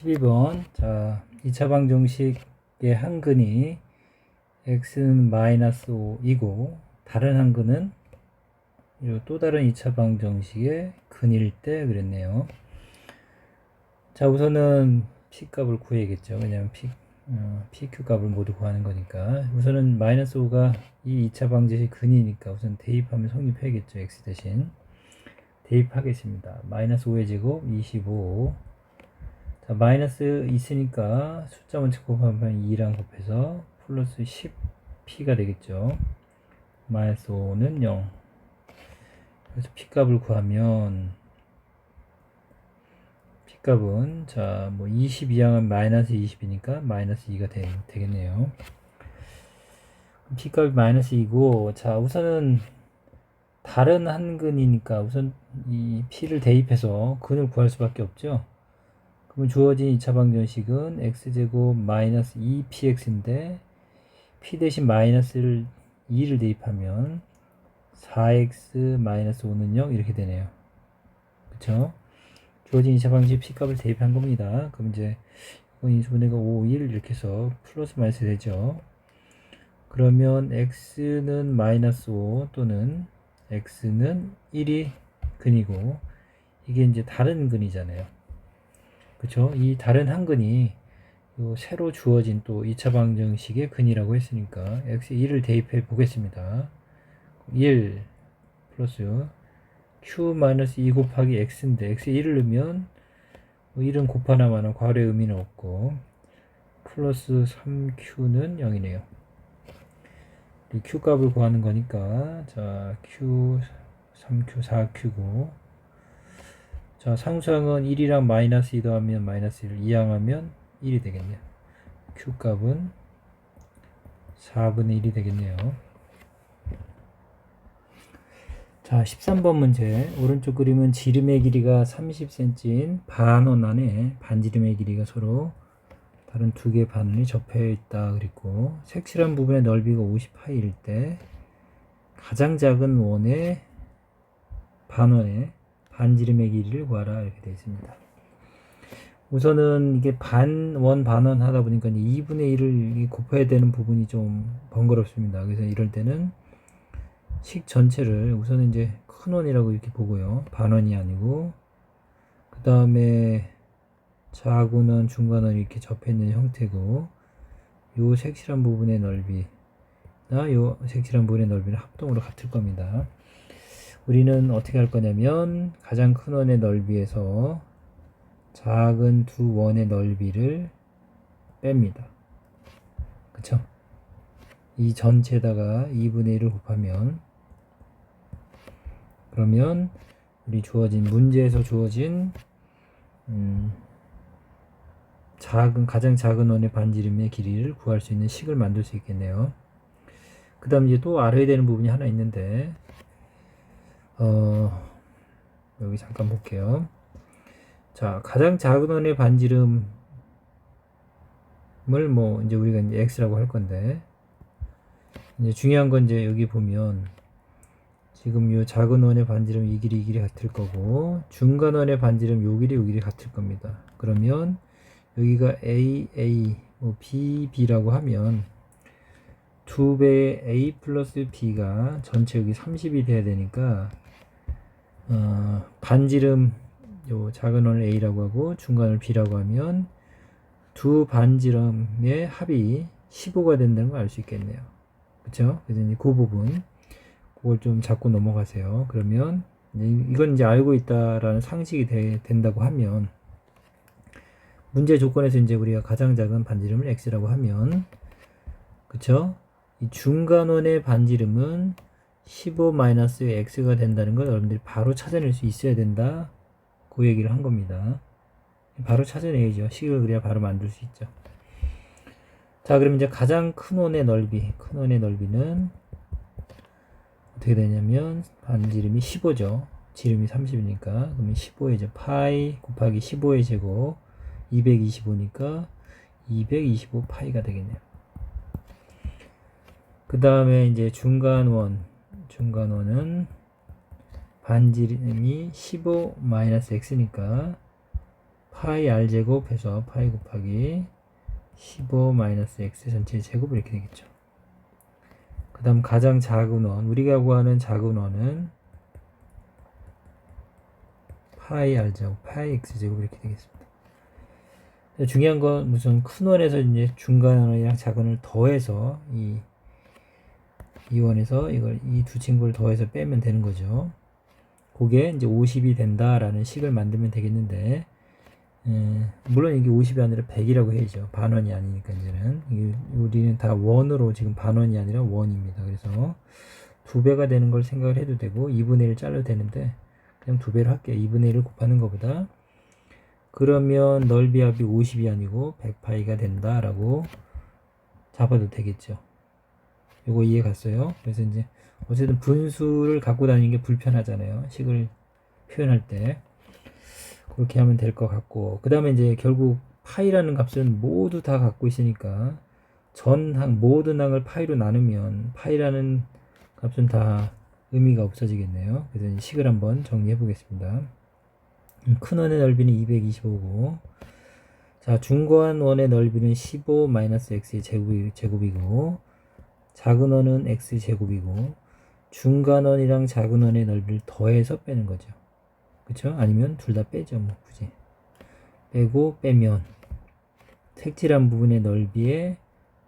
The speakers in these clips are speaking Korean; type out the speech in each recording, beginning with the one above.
12번. 자, 2차 방정식의 한 근이 x는 마이너스 5이고 다른 한 근은 또 다른 2차 방정식의 근일 때 그랬네요. 자, 우선은 p 값을 구해야겠죠. 왜냐면 pq 값을 모두 구하는 거니까. 우선은 마이너스 5가 이 2차 방정식 근이니까 우선 대입하면 성립해야겠죠. x 대신 대입하겠습니다. 마이너스 5의 제곱 25. 자, 마이너스 있으니까 숫자 원칙 곱하면 2랑 곱해서 플러스 10p가 되겠죠. 마이너스 5는 0. 그래서 p 값을 구하면 p 값은 자, 뭐 22항은 마이너스 20이니까 마이너스 2가 되겠네요. p 값이 마이너스 2고, 자, 우선은 다른 한 근이니까 우선 이 p를 대입해서 근을 구할 수밖에 없죠. 그럼 주어진 2차 방정식은 x제곱 마이너스 2px인데 p 대신 마이너스를 2를 대입하면 4x 마이너스 5는 0 이렇게 되네요. 그쵸? 주어진 2차 방정식 p 값을 대입한 겁니다. 그럼 이제 인수분해가 5, 1 이렇게 해서 플러스 마이너스 되죠. 그러면 x는 마이너스 5 또는 x는 1이 근이고 이게 이제 다른 근이잖아요. 그쵸? 이 다른 한 근이 요 새로 주어진 또 2차 방정식의 근이라고 했으니까 x 1을 대입해 보겠습니다. 1 플러스 q-2 곱하기 x인데 x 1을 넣으면 1은 곱하나마나 괄호의 의미는 없고 플러스 3q는 0이네요. 이 q 값을 구하는 거니까 자 q 3q 4q고 자, 상수항은 1이랑 마이너스 2 더하면 마이너스 1, 2항하면 1이 되겠네요. Q값은 4분의 1이 되겠네요. 자, 13번 문제. 오른쪽 그림은 지름의 길이가 30cm인 반원 안에 반지름의 길이가 서로 다른 두 개의 반원이 접해 있다 그랬고 색칠한 부분의 넓이가 50파이일 때 가장 작은 원의 반원의 반지름의 길이를 구하라 이렇게 되어 있습니다. 우선은 이게 반원 반원 하다 보니까 2분의 1을 곱해야 되는 부분이 좀 번거롭습니다. 그래서 이럴 때는 식 전체를 우선은 이제 큰 원이라고 이렇게 보고요. 반원이 아니고 그 다음에 작은 원, 중간 원이 이렇게 접해 있는 형태고 요 색칠한 부분의 넓이나 요 색칠한 부분의 넓이는 합동으로 같을 겁니다. 우리는 어떻게 할 거냐면 가장 큰 원의 넓이에서 작은 두 원의 넓이를 뺍니다. 그쵸? 이 전체에다가 2분의 1을 곱하면 그러면 우리 문제에서 주어진 가장 작은 원의 반지름의 길이를 구할 수 있는 식을 만들 수 있겠네요. 그 다음 이제 또 알아야 되는 부분이 하나 있는데 여기 잠깐 볼게요. 자, 가장 작은 원의 반지름을 뭐 이제 우리가 이제 x라고 할 건데 이제 중요한 건 이제 여기 보면 지금 요 작은 원의 반지름 이 길이 같을 거고 중간 원의 반지름 요 길이 같을 겁니다. 그러면 여기가 a 뭐 b라고 하면 2배의 a 플러스 b가 전체 여기 30이 돼야 되니까 반지름 요 작은 원을 a라고 하고 중간을 b라고 하면 두 반지름의 합이 15가 된다는 걸 알 수 있겠네요. 그쵸? 그래서 이제 그 부분 그걸 좀 잡고 넘어가세요. 그러면 이건 이제 알고 있다라는 상식이 된다고 하면 문제 조건에서 이제 우리가 가장 작은 반지름을 x라고 하면 그쵸? 이 중간원의 반지름은 15-x가 된다는 걸 여러분들이 바로 찾아낼 수 있어야 된다. 그 얘기를 한 겁니다. 바로 찾아내야죠. 식을 그래야 바로 만들 수 있죠. 자, 그럼 이제 가장 큰 원의 넓이는 어떻게 되냐면 반지름이 15죠. 지름이 30이니까 그러면 15의 제곱 파이 곱하기 15의 제곱 225니까 225 파이가 되겠네요. 그 다음에 이제 중간원은 반지름이 15-x니까 파이 r 제곱 해서 파이 곱하기 15 마이너스 x 전체 제곱 이렇게 되겠죠. 그 다음 가장 작은 원, 우리가 구하는 작은 원은 파이 r 제곱 파이 x 제곱 이렇게 되겠습니다. 중요한 건 무슨 큰 원에서 이제 중간 원이랑 작은 원을 더해서 이 원에서 이걸 이 두 친구를 더해서 빼면 되는 거죠. 그게 이제 50이 된다라는 식을 만들면 되겠는데, 물론 이게 50이 아니라 100이라고 해야죠. 반원이 아니니까 이제는 우리는 다 원으로 지금 반원이 아니라 원입니다. 그래서 2배가 되는 걸 생각을 해도 되고 2분의 1 잘라도 되는데 그냥 2배로 할게요. 2분의 1을 곱하는 것보다. 그러면 넓이 합이 50이 아니고 100파이가 된다라고 잡아도 되겠죠. 요거 이해 갔어요? 그래서 이제 어쨌든 분수를 갖고 다니는 게 불편하잖아요. 식을 표현할 때. 그렇게 하면 될 것 같고, 그 다음에 이제 결국 파이라는 값은 모두 다 갖고 있으니까 전항 모든 항을 파이로 나누면 파이라는 값은 다 의미가 없어지겠네요. 그래서 이제 식을 한번 정리해 보겠습니다. 큰 원의 넓이는 225고, 자, 중간 원의 넓이는 15 마이너스 x의 제곱이고, 작은 원은 x 제곱이고, 중간 원이랑 작은 원의 넓이를 더해서 빼는 거죠. 그쵸? 아니면 둘 다 빼죠. 뭐 굳이 빼고 빼면 색칠한 부분의 넓이에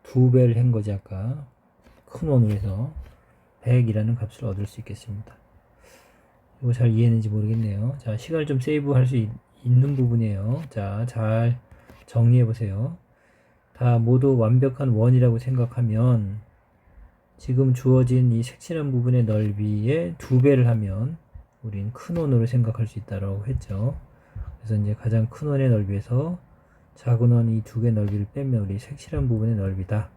2배를 한 거지. 아까 큰 원으로 해서 100이라는 값을 얻을 수 있겠습니다. 이거 잘 이해했는지 모르겠네요. 자, 시간을 좀 세이브 할 수 있는 부분이에요. 자, 잘 정리해 보세요. 다 모두 완벽한 원이라고 생각하면 지금 주어진 이 색칠한 부분의 넓이에 2배를 하면 우린 큰 원으로 생각할 수 있다고 했죠. 그래서 이제 가장 큰 원의 넓이에서 작은 원 이 두 개 넓이를 빼면 우리 색칠한 부분의 넓이다.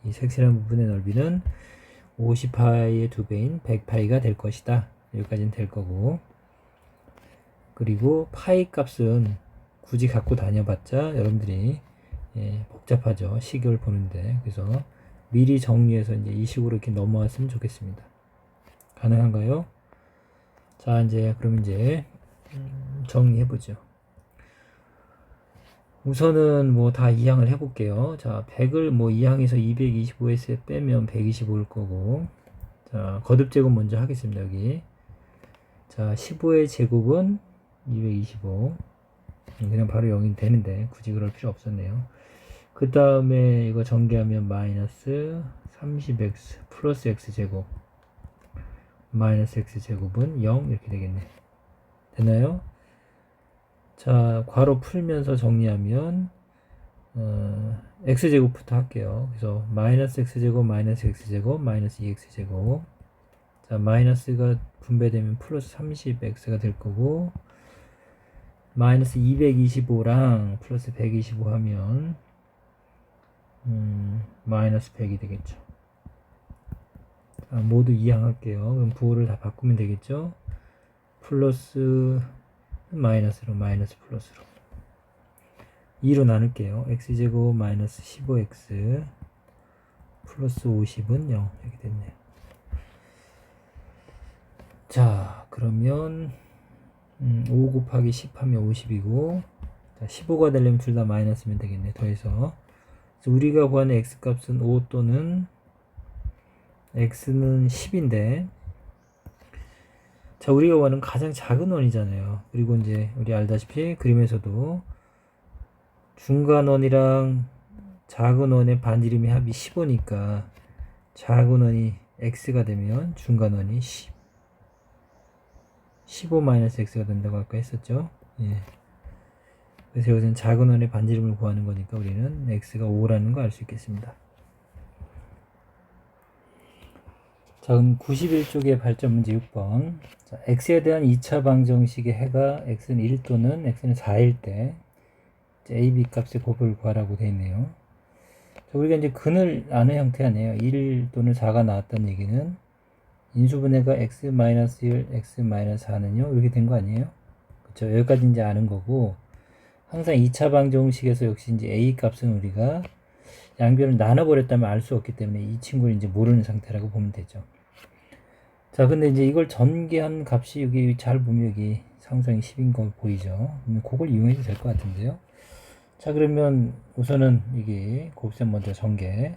이 색칠한 부분의 넓이는 50파이의 2배인 100파이가 될 것이다. 여기까지는 될 거고, 그리고 파이 값은 굳이 갖고 다녀봤자 여러분들이 복잡하죠. 식을 보는데. 그래서 미리 정리해서 이제 이 식으로 이렇게 넘어왔으면 좋겠습니다. 가능한가요? 자, 이제 그럼 이제 정리해 보죠. 우선은 뭐 다 이항을 해 볼게요. 자, 100을 뭐 이항에서 225에서 빼면 125일 거고, 자, 거듭 제곱 먼저 하겠습니다. 여기. 자, 15의 제곱은 225. 그냥 바로 0이 되는데 굳이 그럴 필요 없었네요. 그 다음에 이거 전개하면 마이너스 30x 플러스 x제곱 마이너스 x제곱은 0 이렇게 되겠네. 되나요? 자, 괄호 풀면서 정리하면 x제곱부터 할게요. 그래서 마이너스 x제곱 마이너스 x제곱 마이너스 2x제곱. 자, 마이너스가 분배되면 플러스 30x가 될 거고, 마이너스 225랑 플러스 125 하면 마이너스 100이 되겠죠. 자, 모두 이항할게요. 그럼 부호를 다 바꾸면 되겠죠. 플러스 마이너스로 마이너스 플러스로 2로 나눌게요. x제곱 마이너스 15x 플러스 50은 0 이렇게 됐네요. 자, 그러면 5 곱하기 10 하면 50이고, 자, 15가 되려면 둘 다 마이너스면 되겠네. 더해서. 그래서 우리가 구하는 x값은 5 또는 x는 10인데, 자, 우리가 구하는 가장 작은 원이잖아요. 그리고 이제 우리 알다시피 그림에서도 중간 원이랑 작은 원의 반지름의 합이 15니까 작은 원이 x가 되면 중간 원이 15-x가 된다고 아까 했었죠. 예. 그래서 여기서는 작은 원의 반지름을 구하는 거니까 우리는 x가 5라는 거 알 수 있겠습니다. 자, 그럼 91쪽의 발전 문제 6번. 자, x에 대한 2차 방정식의 해가 x는 1 또는 x는 4일 때 a, b 값의 곱을 구하라고 되어 있네요. 자, 우리가 이제 근을 아는 형태 아니에요. 1 또는 4가 나왔다는 얘기는 인수분해가 x-1, x-4는요 이렇게 된 거 아니에요? 그쵸? 여기까지 이제 아는 거고, 항상 2차 방정식에서 역시 이제 a 값은 우리가 양변을 나눠버렸다면 알 수 없기 때문에 이 친구를 이제 모르는 상태라고 보면 되죠. 자, 근데 이제 이걸 전개한 값이 여기 잘 보면 여기 상수항이 10인 거 보이죠? 그걸 이용해도 될 것 같은데요. 자, 그러면 우선은 이게 곱셈 먼저 전개.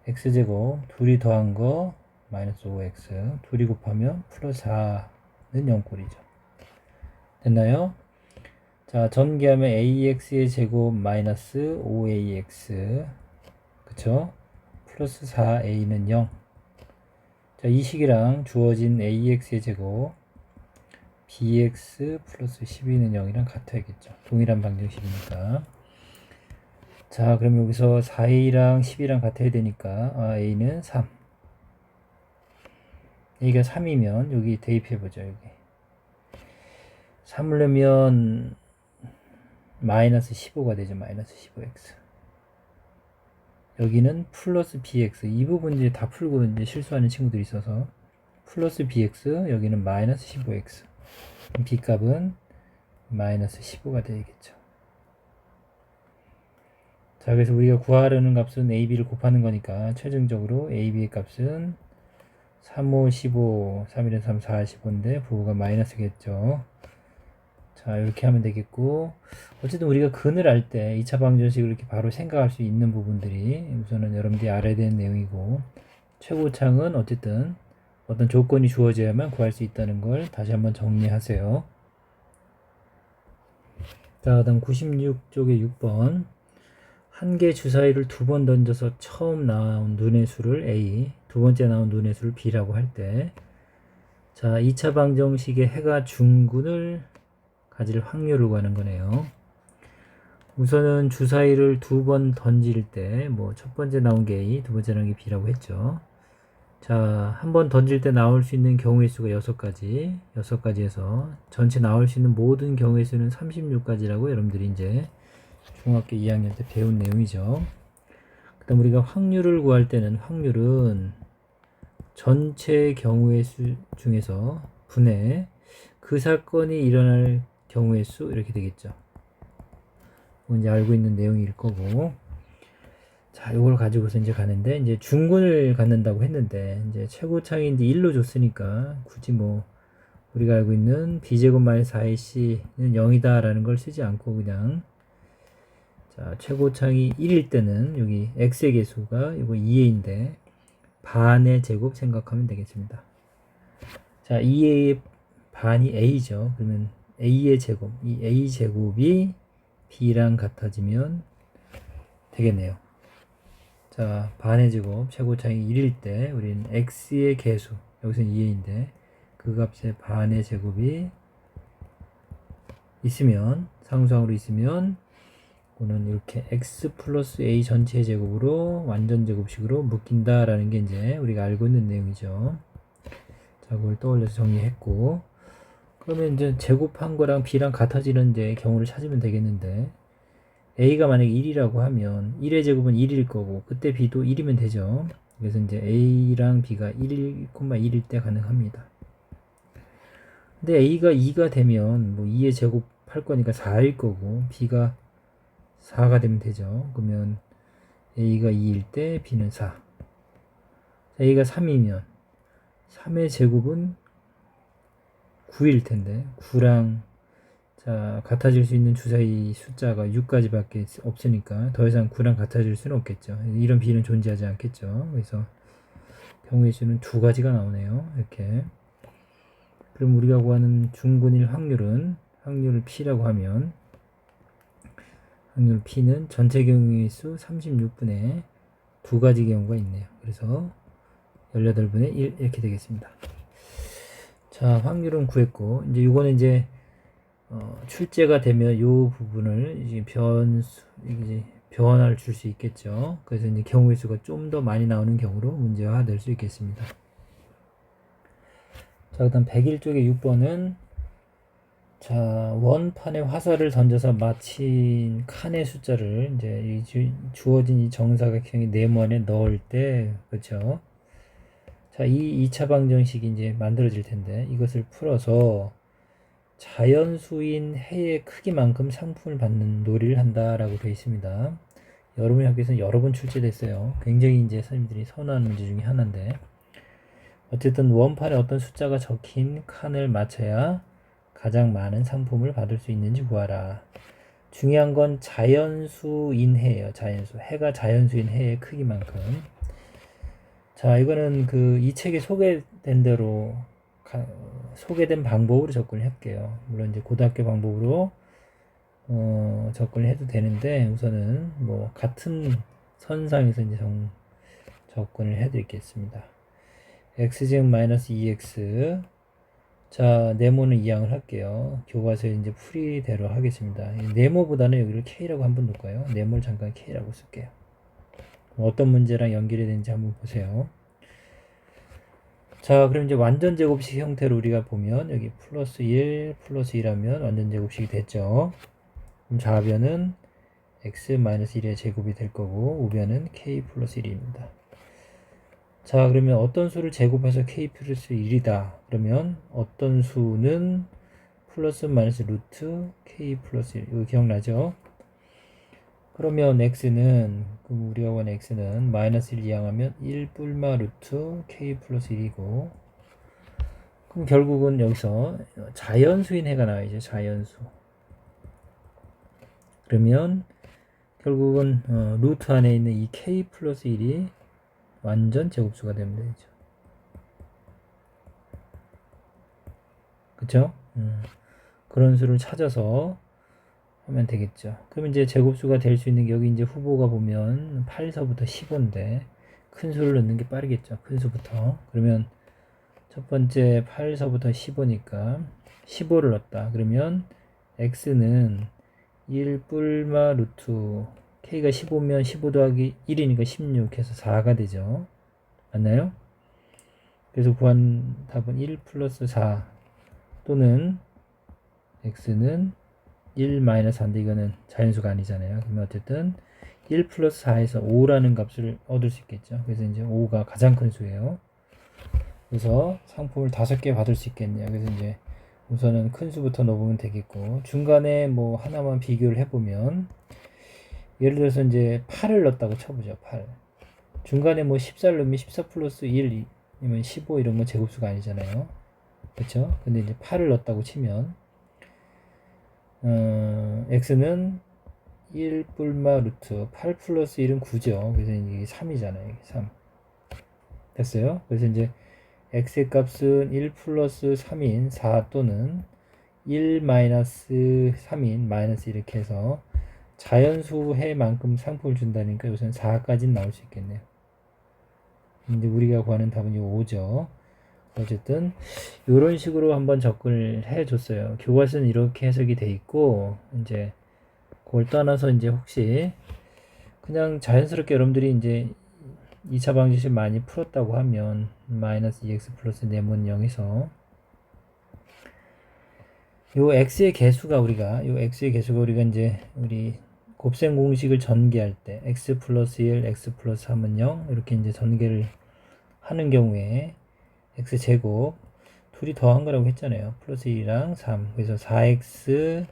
x제곱 둘이 더한 거 마이너스 5x 둘이 곱하면 플러스 4는 0꼴이죠. 됐나요? 자, 전개하면 ax의 제곱 마이너스 5ax 그쵸? 플러스 4a는 0. 자, 이 식이랑 주어진 ax의 제곱 bx 플러스 12는 0이랑 같아야겠죠. 동일한 방정식이니까. 자, 그럼 여기서 4a랑 10이랑 같아야 되니까 a는 3. a가 3이면 여기 대입해보죠. 여기 3을 넣으면 마이너스 15가 되죠. 마이너스 15x. 여기는 플러스 bx. 이 부분 이제 다 풀고 이제 실수하는 친구들이 있어서 플러스 bx, 여기는 마이너스 15x. b 값은 마이너스 15가 되겠죠. 자, 그래서 우리가 구하려는 값은 ab를 곱하는 거니까 최종적으로 ab의 값은 3, 5, 15, 3, 1, 3, 4, 15인데 부호가 마이너스겠죠. 자, 이렇게 하면 되겠고, 어쨌든 우리가 근을 알 때 2차 방정식을 이렇게 바로 생각할 수 있는 부분들이 우선은 여러분들이 알아야 되는 내용이고, 최고창은 어쨌든 어떤 조건이 주어져야만 구할 수 있다는 걸 다시 한번 정리하세요. 자, 그다음 96쪽에 6번. 한 개 주사위를 두 번 던져서 처음 나온 눈의 수를 A, 두 번째 나온 눈의 수를 B라고 할 때, 자, 2차 방정식의 해가 중근을 가질 확률을 구하는 거네요. 우선은 주사위를 두 번 던질 때, 첫 번째 나온 게 A, 두 번째 나온 게 B라고 했죠. 자, 한 번 던질 때 나올 수 있는 경우의 수가 6가지, 6가지에서 전체 나올 수 있는 모든 경우의 수는 36가지라고 여러분들이 이제 중학교 2학년 때 배운 내용이죠. 그 다음 우리가 확률을 구할 때는 확률은 전체 경우의 수 중에서 분의 그 사건이 일어날 경우의 수 이렇게 되겠죠. 이제 알고 있는 내용일 거고. 자, 이걸 가지고서 이제 가는데, 이제 중근을 갖는다고 했는데, 이제 최고창이 이제 1로 줬으니까, 굳이 우리가 알고 있는 b제곱 마이너스 4ac는 0이다라는 걸 쓰지 않고, 그냥, 자, 최고창이 1일 때는, 여기 x의 개수가 이거 2a인데, 반의 제곱 생각하면 되겠습니다. 자, 2a의 반이 a죠. 그러면 a의 제곱, 이 a 제곱이 b랑 같아지면 되겠네요. 자, 반의 제곱, 최고창이 1일 때 우리는 x의 개수, 여기서는 2a인데 그 값의 반의 제곱이 있으면, 상수항으로 있으면 이거는 이렇게 x 플러스 a 전체 제곱으로 완전 제곱식으로 묶인다라는 게 이제 우리가 알고 있는 내용이죠. 자, 그걸 떠올려서 정리했고, 그러면 이제 제곱한 거랑 b랑 같아지는 이제 경우를 찾으면 되겠는데, a가 만약에 1이라고 하면 1의 제곱은 1일 거고 그때 b도 1이면 되죠. 그래서 이제 a랑 b가 1,1일 때 가능합니다. 근데 a가 2가 되면 2의 제곱 할 거니까 4일 거고 b가 4가 되면 되죠. 그러면 a가 2일 때 b는 4. a가 3이면 3의 제곱은 9일 텐데 9랑 자, 같아질 수 있는 주사위 숫자가 6가지밖에 없으니까 더 이상 9랑 같아질 수는 없겠죠. 이런 b는 존재하지 않겠죠. 그래서 경우의 수는 2가지가 나오네요. 이렇게. 그럼 우리가 구하는 중근일 확률은, 확률을 p라고 하면 확률 p는 전체 경우의 수 36분의 2가지 경우가 있네요. 그래서 18분의 1 이렇게 되겠습니다. 자, 확률은 구했고, 이제 이거는 이제 출제가 되면 이 부분을 이제 변화를 줄 수 있겠죠. 그래서 이제 경우의 수가 좀 더 많이 나오는 경우로 문제화 될 수 있겠습니다. 자, 그다음 101쪽의 6번은 자, 원판에 화살을 던져서 맞힌 칸의 숫자를 이제 주어진 이 정사각형의 네모안에 넣을 때, 그렇죠? 자, 이 2차 방정식이 이제 만들어질 텐데 이것을 풀어서 자연수인 해의 크기만큼 상품을 받는 놀이를 한다라고 되어 있습니다. 여러분의 학교에서는 여러 번 출제됐어요. 굉장히 이제 선생님들이 선호하는 문제 중에 하나인데, 어쨌든 원판에 어떤 숫자가 적힌 칸을 맞춰야 가장 많은 상품을 받을 수 있는지 구하라. 중요한 건 자연수인 해예요. 자연수. 해가 자연수인 해의 크기만큼. 자, 이거는 그 이 책에 소개된 대로 소개된 방법으로 접근을 할게요. 물론 이제 고등학교 방법으로 접근을 해도 되는데 우선은 뭐 같은 선상에서 이제 접근을 해 드리겠습니다. x제곱 마이너스 2x. 자, 네모는 이항을 할게요. 교과서에 이제 풀이대로 하겠습니다. 네모보다는 여기를 k라고 한번 놓을까요? 네모를 잠깐 k라고 쓸게요. 어떤 문제랑 연결이 되는지 한번 보세요. 자, 그럼 이제 완전 제곱식 형태로 우리가 보면 여기 플러스 1 플러스 1하면 완전 제곱식이 됐죠. 그럼 좌변은 x 마이너스 1의 제곱이 될 거고 우변은 k 플러스 1입니다. 자, 그러면 어떤 수를 제곱해서 k 플러스 1이다. 그러면 어떤 수는 플러스 마이너스 루트 k 플러스 1. 이거 기억나죠? 그러면 x는 그럼 우리가 원하는 x는 마이너스 1 이항하면 1 뿔마 루트 k 플러스 1이고 그럼 결국은 여기서 자연수인 해가 나와야죠. 자연수. 그러면 결국은 루트 안에 있는 이 k 플러스 1이 완전 제곱수가 되면 되죠. 그쵸? 그런 수를 찾아서 하면 되겠죠. 그럼 이제 제곱수가 될 수 있는 게 여기 이제 후보가 보면 8서부터 15인데 큰 수를 넣는 게 빠르겠죠. 큰 수부터. 그러면 첫 번째 8서부터 15니까 15를 넣었다. 그러면 x는 1 뿔마 루트 k가 15면 15 더하기 1이니까 16 해서 4가 되죠. 맞나요? 그래서 구한 답은 1 플러스 4 또는 x는 1 마이너스 4인데 이거는 자연수가 아니잖아요. 그러면 어쨌든 1 플러스 4에서 5라는 값을 얻을 수 있겠죠. 그래서 이제 5가 가장 큰 수예요. 그래서 상품을 5개 받을 수 있겠네요. 그래서 이제 우선은 큰 수부터 넣어보면 되겠고 중간에 뭐 하나만 비교를 해보면 예를 들어서 이제 8을 넣었다고 쳐보죠. 8 중간에 뭐 14를 넣으면 14 플러스 1이면 15 이런 건 제곱수가 아니잖아요. 그렇죠? 근데 이제 8을 넣었다고 치면 x는 1 뿔마 루트 8 플러스 1은 9죠. 그래서 이게 3이잖아요. 이게 3 됐어요. 그래서 이제 x의 값은 1 플러스 3인 4 또는 1 마이너스 3인 마이너스 이렇게 해서 자연수해만큼 상품을 준다니까 요새는 4까지는 나올 수 있겠네요. 이제 우리가 구하는 답은 5죠. 어쨌든 이런 식으로 한번 접근을 해줬어요. 교과서는 이렇게 해석이 돼 있고 이제 그걸 떠나서 이제 혹시 그냥 자연스럽게 여러분들이 이제 2차 방정식 많이 풀었다고 하면 마이너스 2x 플러스 네모는 0에서 요 x의 개수가 우리가 이제 우리 곱셈 공식을 전개할 때 x 플러스 1, x 플러스 3은 0 이렇게 이제 전개를 하는 경우에 x 제곱 둘이 더한 거라고 했잖아요. 플러스 1이랑 3 그래서 4x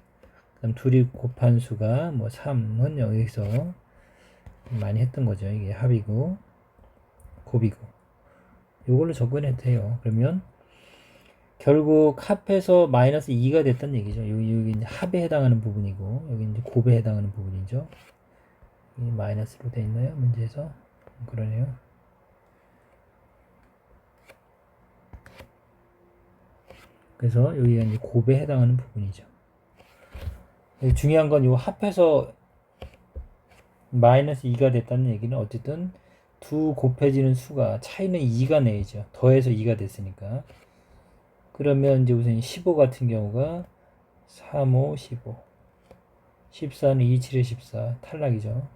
그다음 둘이 곱한 수가 뭐 3은 여기서 많이 했던 거죠. 이게 합이고 곱이고 이걸로 접근해도 돼요. 그러면 결국 합해서 마이너스 2가 됐다는 얘기죠. 여기 이제 합에 해당하는 부분이고 여기 이제 곱에 해당하는 부분이죠. 이 마이너스로 돼 있나요? 문제에서 그러네요. 그래서 여기가 이제 곱에 해당하는 부분이죠. 중요한 건 이 합해서 마이너스 2가 됐다는 얘기는 어쨌든 두 곱해지는 수가 차이는 2가 내죠. 더해서 2가 됐으니까. 그러면 이제 우선 15 같은 경우가 3, 5, 15 14는 2, 7에 14 탈락이죠.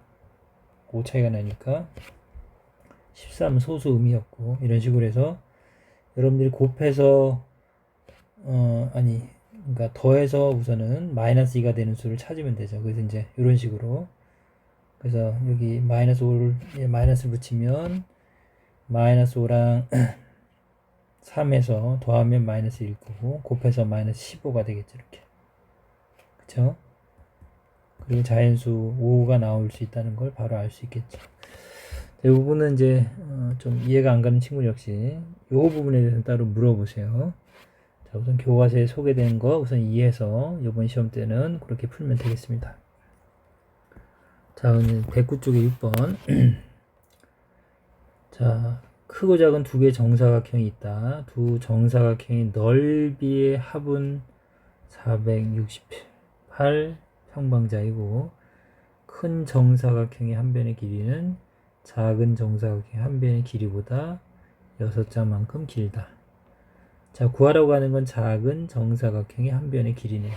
5 차이가 나니까 13은 소수 의미였고 이런 식으로 해서 여러분들이 곱해서 그러니까 더해서 우선은 마이너스 2가 되는 수를 찾으면 되죠. 그래서 이제 이런 식으로 그래서 여기 마이너스 5를 마이너스를 붙이면 마이너스 5랑 3에서 더하면 마이너스 1 거고 곱해서 마이너스 15가 되겠죠. 이렇게 그쵸? 그리고 자연수 5가 나올 수 있다는 걸 바로 알 수 있겠죠. 이 부분은 이제 좀 이해가 안 가는 친구 역시 이 부분에 대해서는 따로 물어보세요. 자, 우선 교과서에 소개된 거 우선 이해해서 이번 시험 때는 그렇게 풀면 되겠습니다. 자, 오늘 109쪽에 6번. 자, 크고 작은 두 개의 정사각형이 있다. 두 정사각형의 넓이의 합은 468 평방자이고 큰 정사각형의 한 변의 길이는 작은 정사각형의 한 변의 길이보다 6자만큼 길다. 자, 구하라고 하는 건 작은 정사각형의 한 변의 길이네요.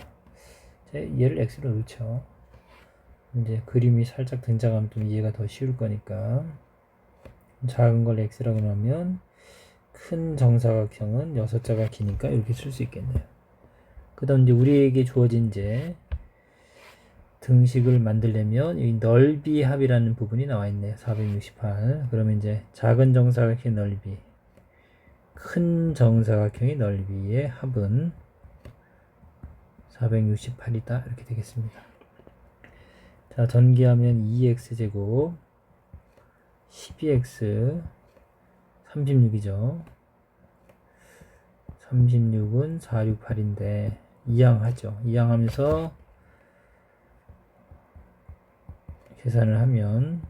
자, 얘를 x로 놓죠. 이제 그림이 살짝 등장하면 좀 이해가 더 쉬울 거니까 작은 걸 x라고 하면 큰 정사각형은 6자가 기니까 이렇게 쓸 수 있겠네요. 그 다음 이제 우리에게 주어진 이제 등식을 만들려면 이 넓이 합이라는 부분이 나와 있네요. 468. 그러면 이제 작은 정사각형의 넓이, 큰 정사각형의 넓이의 합은 468이다. 이렇게 되겠습니다. 자, 전개하면 2x제곱 12x 36이죠. 36은 468인데 이항하죠. 이항하면서 계산을 하면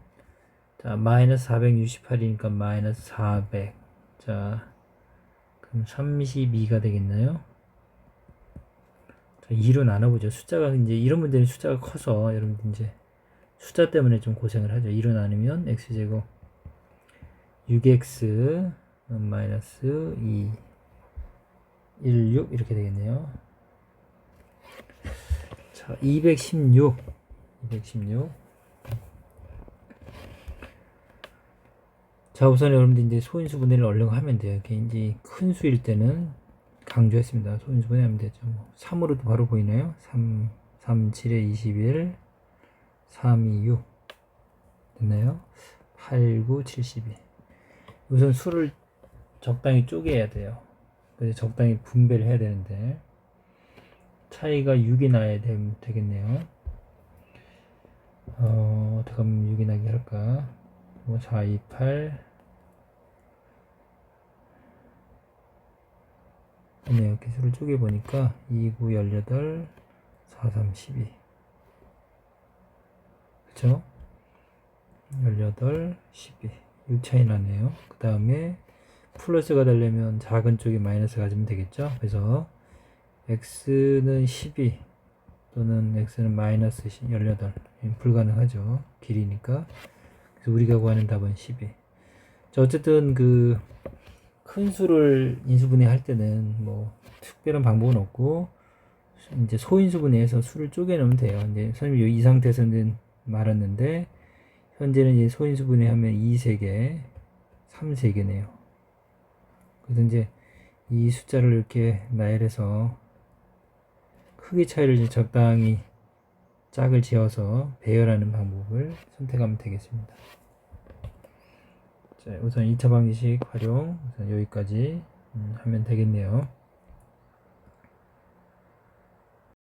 자, 마이너스 468이니까 마이너스 400. 자, 그럼 32가 되겠나요? 자, 2로 나눠보죠. 숫자가 이제 이런 문제는 숫자가 커서 여러분들 이제 숫자 때문에 좀 고생을 하죠. 2로 나누면 x제곱 6x 마이너스 2 16 이렇게 되겠네요. 자, 216 자, 우선 여러분들 이제 소인수 분해를 얼른 하면 돼요. 이게 이제 큰 수일 때는 강조했습니다. 소인수 분해하면 되죠. 3으로도 바로 보이나요? 3, 7에 21, 3, 2, 6 됐나요? 8, 9, 72 우선 수를 적당히 쪼개야 돼요. 그래서 적당히 분배를 해야 되는데 차이가 6이 나야 되겠네요. 어떻게 하면 6이 나게 할까? 뭐 4, 2, 8 네, 이렇게 수를 쪼개보니까 2, 9, 18 4, 3, 12 그쵸? 18, 12 6 차이 나네요. 그 다음에 플러스가 되려면 작은 쪽에 마이너스 가지면 되겠죠. 그래서 x는 12 또는 x는 마이너스 18 불가능하죠. 길이니까. 그래서 우리가 구하는 답은 12. 자, 어쨌든 그 큰 수를 인수분해 할 때는 뭐 특별한 방법은 없고 이제 소인수분해해서 수를 쪼개놓으면 돼요. 이제 선생님 이 상태에서는 말았는데 현재는 이제 소인수분해하면 2세개 3세개네요. 그래서 이제 이 숫자를 이렇게 나열해서 크기 차이를 이제 적당히 짝을 지어서 배열하는 방법을 선택하면 되겠습니다. 자, 우선 2차 방정식 활용 우선 여기까지 하면 되겠네요.